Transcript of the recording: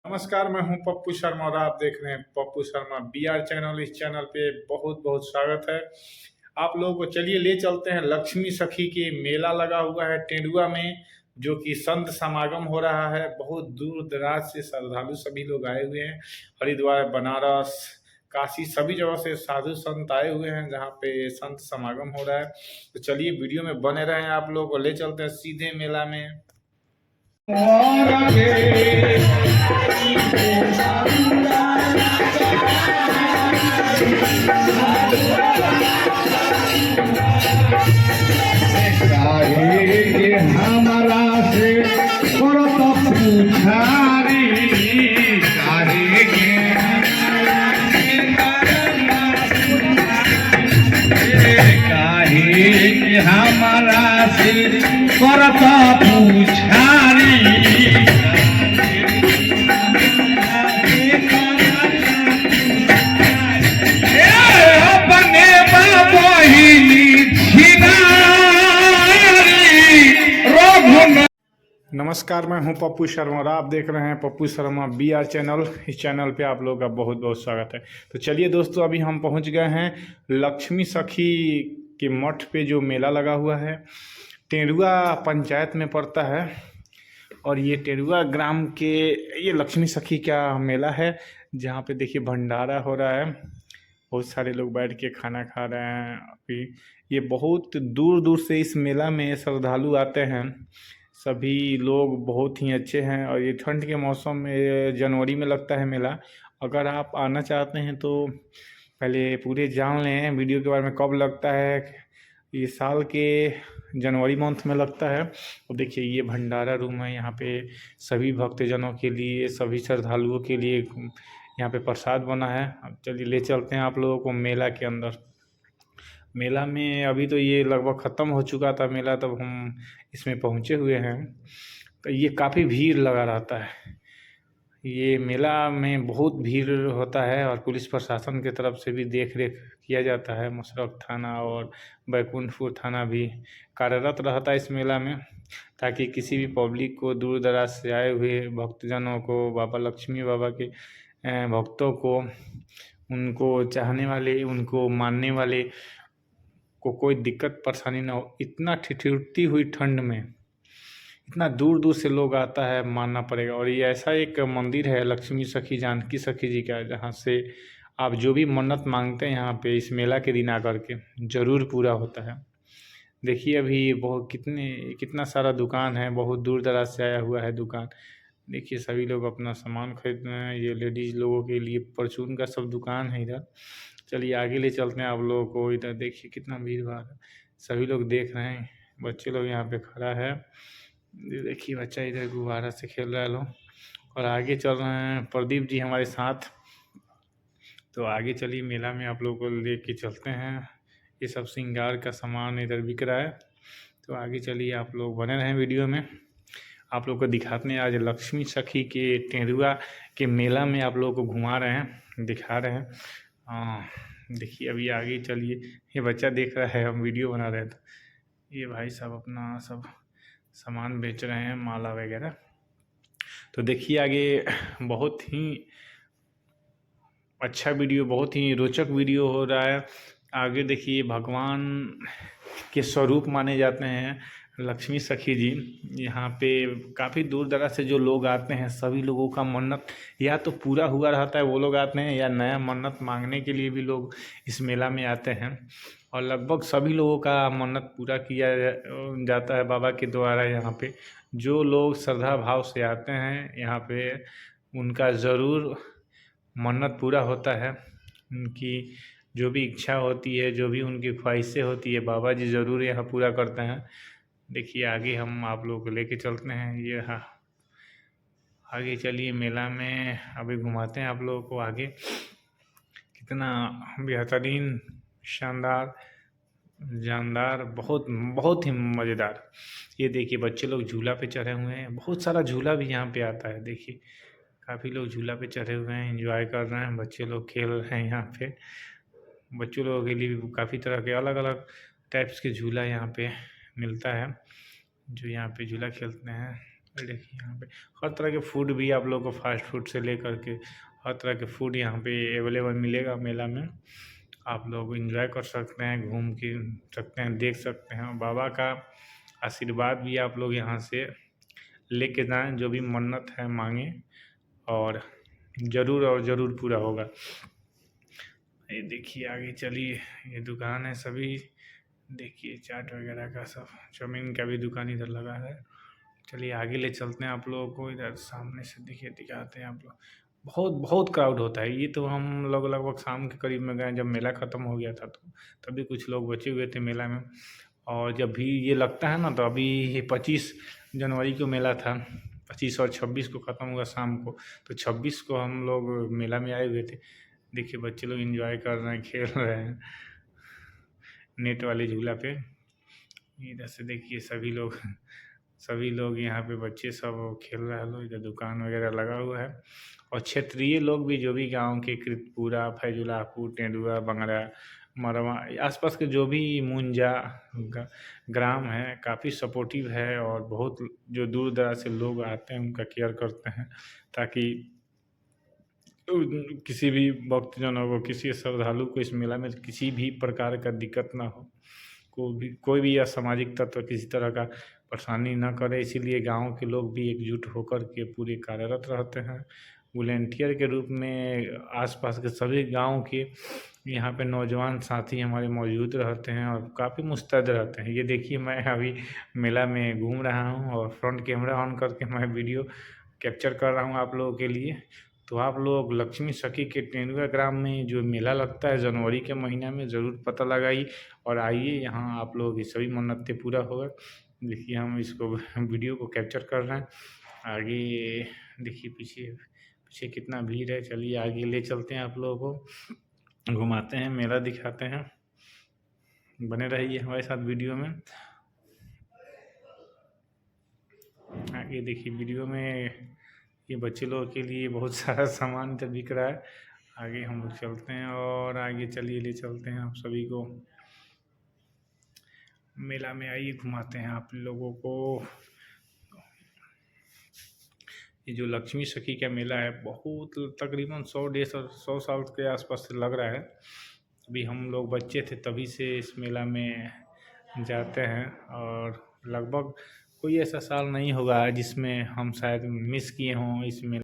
नमस्कार, मैं हूं पप्पू शर्मा और आप देख रहे हैं पप्पू शर्मा बीआर चैनल। इस चैनल पे बहुत बहुत स्वागत है आप लोगों को। चलिए ले चलते हैं लक्ष्मी सखी के मेला लगा हुआ है टेंडुआ में, जो कि संत समागम हो रहा है। बहुत दूर दराज से श्रद्धालु सभी लोग आए हुए हैं। हरिद्वार, बनारस, काशी सभी जगह से साधु संत आए हुए हैं जहाँ पे संत समागम हो रहा है। तो चलिए वीडियो में बने रहें, आप लोगों को ले चलते हैं सीधे मेला में। हमारा से करत पुछारी काहे हमारा से करत पुछारी अपने बहिनी नमस्कार, मैं हूं पप्पू शर्मा और आप देख रहे हैं पप्पू शर्मा बीआर चैनल। इस चैनल पे आप लोगों का बहुत बहुत स्वागत है। तो चलिए दोस्तों, अभी हम पहुंच गए हैं लक्ष्मी सखी के मठ पे, जो मेला लगा हुआ है। टेंडुआ पंचायत में पड़ता है और ये टेंडुआ ग्राम के ये लक्ष्मी सखी का मेला है, जहाँ पे देखिए भंडारा हो रहा है। बहुत सारे लोग बैठ के खाना खा रहे हैं। अभी ये बहुत दूर दूर से इस मेला में श्रद्धालु आते हैं। सभी लोग बहुत ही अच्छे हैं और ये ठंड के मौसम में जनवरी में लगता है मेला। अगर आप आना चाहते हैं तो पहले पूरे जान लें वीडियो के बारे में, कब लगता है। ये साल के जनवरी मंथ में लगता है। और देखिए ये भंडारा रूम है, यहाँ पे सभी भक्तजनों के लिए, सभी श्रद्धालुओं के लिए यहाँ पे प्रसाद बना है। अब चलिए ले चलते हैं आप लोगों को मेला के अंदर। मेला में अभी तो ये लगभग ख़त्म हो चुका था मेला, तब हम इसमें पहुँचे हुए हैं। तो ये काफ़ी भीड़ लगा रहता है। ये मेला में बहुत भीड़ होता है और पुलिस प्रशासन की तरफ से भी देख रेख किया जाता है। मशरक थाना और बैकुंठपुर थाना भी कार्यरत रहता है इस मेला में, ताकि किसी भी पब्लिक को, दूर दराज से आए हुए भक्तजनों को, बाबा लक्ष्मी बाबा के भक्तों को, उनको चाहने वाले, उनको मानने वाले को कोई दिक्कत परेशानी ना हो। इतना ठिठुरती हुई ठंड में इतना दूर दूर से लोग आता है, मानना पड़ेगा। और ये ऐसा एक मंदिर है लक्ष्मी सखी, जानकी सखी जी का, जहाँ से आप जो भी मन्नत मांगते हैं यहाँ पे इस मेला के दिन आकर के ज़रूर पूरा होता है। देखिए अभी बहुत कितना सारा दुकान है, बहुत दूर दराज से आया हुआ है दुकान। देखिए सभी लोग अपना सामान खरीद रहे हैं। ये लेडीज़ लोगों के लिए परचून का सब दुकान है इधर। चलिए आगे ले चलते हैं आप लोगों को। इधर देखिए कितना भीड़ भाड़ है, सभी लोग देख रहे हैं। बच्चे लोग यहाँ पे खड़ा है। ये देखिए बच्चा इधर गुब्बारा से खेल रहा है लोग। और आगे चल रहे हैं प्रदीप जी हमारे साथ। तो आगे चलिए मेला में आप लोगों को ले के चलते हैं। ये सब श्रृंगार का सामान इधर बिक रहा है। तो आगे चलिए, आप लोग बने रहें वीडियो में। आप लोग को दिखाते हैं आज लक्ष्मी सखी के टेंडुआ के मेला में, आप लोगों को घुमा रहे हैं, दिखा रहे हैं। देखिए अभी आगे चलिए। ये बच्चा देख रहा है हम वीडियो बना रहे हैं, तो ये भाई साहब अपना सब सामान बेच रहे हैं, माला वगैरह। तो देखिए आगे बहुत ही अच्छा वीडियो, बहुत ही रोचक वीडियो हो रहा है। आगे देखिए भगवान के स्वरूप माने जाते हैं लक्ष्मी सखी जी। यहाँ पे काफ़ी दूर दराज से जो लोग आते हैं, सभी लोगों का मन्नत या तो पूरा हुआ रहता है, वो लोग आते हैं, या नया मन्नत मांगने के लिए भी लोग इस मेला में आते हैं। और लगभग सभी लोगों का मन्नत पूरा किया जाता है बाबा के द्वारा। यहाँ पे जो लोग श्रद्धा भाव से आते हैं यहाँ पे, उनका ज़रूर मन्नत पूरा होता है। उनकी जो भी इच्छा होती है, जो भी उनकी ख्वाहिशें होती है, बाबा जी ज़रूर यहाँ पूरा करते हैं। देखिए आगे हम आप लोगों को लेके चलते हैं। ये हाँ, आगे चलिए मेला में अभी घुमाते हैं आप लोगों को आगे। कितना बेहतरीन, शानदार, जानदार, बहुत बहुत ही मज़ेदार। ये देखिए बच्चे लोग झूला पे चढ़े हुए हैं। बहुत सारा झूला भी यहाँ पे आता है। देखिए काफ़ी लोग झूला पे चढ़े हुए हैं, एंजॉय कर रहे हैं। बच्चे लोग खेल रहे हैं यहाँ पे। बच्चों लोगों के लिए भी काफ़ी तरह के अलग अलग टाइप्स के झूला यहाँ पे मिलता है, जो यहाँ पे झूला खेलते हैं। देखिए यहाँ पे हर तरह के फूड भी आप लोग को फास्ट फूड से लेकर के हर तरह के फूड यहाँ पे अवेलेबल मिलेगा मेला में। आप लोग एंजॉय कर सकते हैं, घूम के सकते हैं, देख सकते हैं। बाबा का आशीर्वाद भी आप लोग यहाँ से लेके जाएं, जो भी मन्नत है मांगे और ज़रूर और ज़रूर पूरा होगा। ये देखिए आगे चलिए, ये दुकान है सभी, देखिए चाट वगैरह का सब, चाउमीन का भी दुकान इधर लगा है। चलिए आगे ले चलते हैं आप लोगों को, इधर सामने से देखिए दिखाते हैं आप लोग। बहुत बहुत क्राउड होता है। ये तो हम लोग लगभग शाम के करीब में गए, जब मेला ख़त्म हो गया था तो तभी कुछ लोग बचे हुए थे मेला में। और जब भी ये लगता है ना, तो अभी ये 25 जनवरी को मेला था, 25 और 26 को ख़त्म हुआ शाम को, तो 26 को हम लोग मेला में आए हुए थे। देखिए बच्चे लोग एंजॉय कर रहे हैं, खेल रहे हैं नेट वाले झूला पे। इधर से देखिए सभी लोग यहाँ पे बच्चे सब खेल रहे हैं लोग। इधर दुकान वगैरह लगा हुआ है और क्षेत्रीय लोग भी, जो भी गांव के कृतपुरा, फैजुलापुर, टेंडुआ, बंगरा, मरवा, आसपास के जो भी मुंजा ग्राम है, काफ़ी सपोर्टिव है। और बहुत जो दूर दराज से लोग आते हैं उनका केयर करते हैं, ताकि किसी भी भक्तजनों को, किसी श्रद्धालु को इस मेला में किसी भी प्रकार का दिक्कत ना हो, कोई भी असामाजिक तत्व किसी तरह का परेशानी ना करे। इसीलिए गांव के लोग भी एकजुट होकर के पूरे कार्यरत रहते हैं वॉलेंटियर के रूप में। आसपास के सभी गांव के यहाँ पे नौजवान साथी हमारे मौजूद रहते हैं और काफ़ी मुस्तैद रहते हैं। ये देखिए मैं अभी मेला में घूम रहा हूँ और फ्रंट कैमरा ऑन करके मैं वीडियो कैप्चर कर रहा हूँ आप लोगों के लिए। तो आप लोग लक्ष्मी सखी के टेंडुआ ग्राम में जो मेला लगता है जनवरी के महीना में, ज़रूर पता लगाइए और आइए यहाँ, आप लोग की सभी मन्नतें पूरा होगा। देखिए हम इसको वीडियो को कैप्चर कर रहे हैं। आगे देखिए पीछे पीछे कितना भीड़ है। चलिए आगे ले चलते हैं, आप लोगों को घुमाते हैं, मेला दिखाते हैं। बने रहिए हमारे साथ वीडियो में। आगे देखिए वीडियो में ये बच्चे लोगों के लिए बहुत सारा सामान इधर बिक रहा है। आगे हम लोग चलते हैं और आगे चलिए ले चलते हैं आप सभी को मेला में। आइए घुमाते हैं आप लोगों को। ये जो लक्ष्मी सखी का मेला है, बहुत तकरीबन 100 साल के आसपास से लग रहा है। अभी हम लोग बच्चे थे तभी से इस मेला में जाते हैं और लगभग कोई ऐसा साल नहीं होगा जिसमें हम शायद मिस किए हों इस मेले